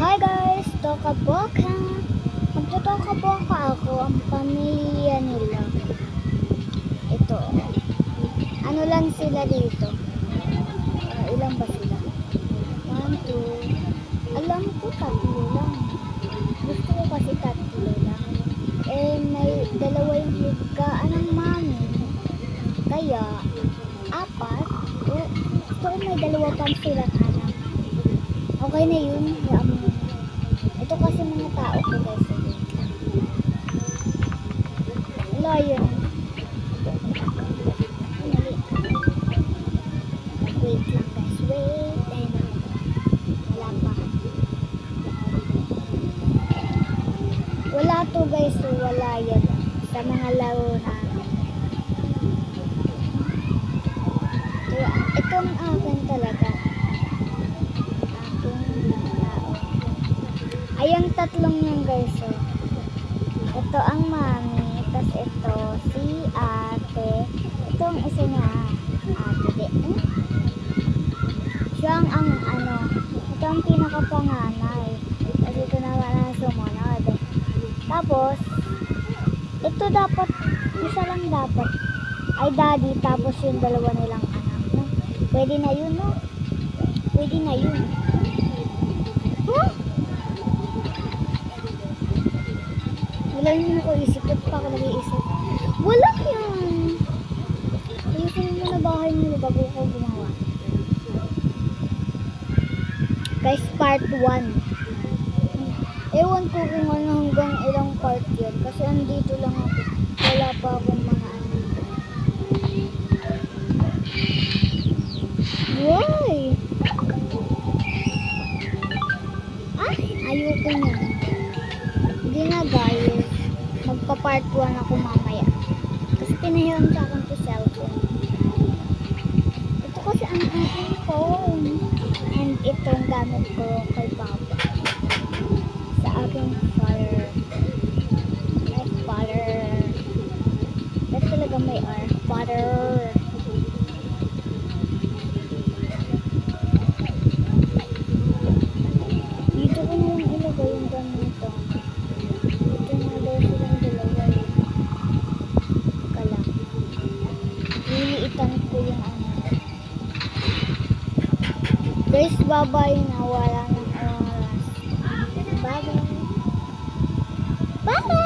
Hi guys, Tokaboka. Magtotokaboka ako ang pamilya nila. Ito. Ano lang sila dito? Ilan ba sila? 1, 2. Alam ko tatlo lang. Gusto ko kasi tatlo lang. May dalawa yung higkaan ng mami. Kaya, 4. Gusto ko may dalawa pang silang anak. Okay na yun. Ito kasi mga tao ko guys. Wala yun. Wait lang guys. Wait. Ayun. Wala pa. Wala to guys. So wala yan. Sa mga laro namin. Ito ang akin talaga. Ayang tatlong yan guys. So. Ito ang mami. Tapos ito si ate. Ito ang isa niya. Ate. Siya ang ano. Ito ang pinakapanganay. Tapos ito naman ang sumunod. Tapos ito dapat isa lang dapat ay daddy. Tapos yung dalawa nilang anak. No? Pwede na yun no? Pwede na yun. Huh? Wala yun ako isip. Ito pa ako nag-iisip. Wala yan. Ayusin mo na bahay nila bago ko gumawa. Guys, part 1. Ewan ko kung ano hanggang ilang part yan. Kasi andito lang ako. Wala pa akong mga ano. Why? Ayoko na. Hindi na guys. Magpa-part 1 ako mamaya. Kasi pinahiram sa akin to cellphone. Ito kasi ang aking phone. And itong gamit ko kay Papa. Sa aking father. My father. That's talaga may R. Father. Dito ko na yung ilagay yung ganito. Dito na daw silang dalawa yun. Kala. Liliitan ko yung ano. Guys, bye-bye na. Wala ng oras. Bye-bye. Bye!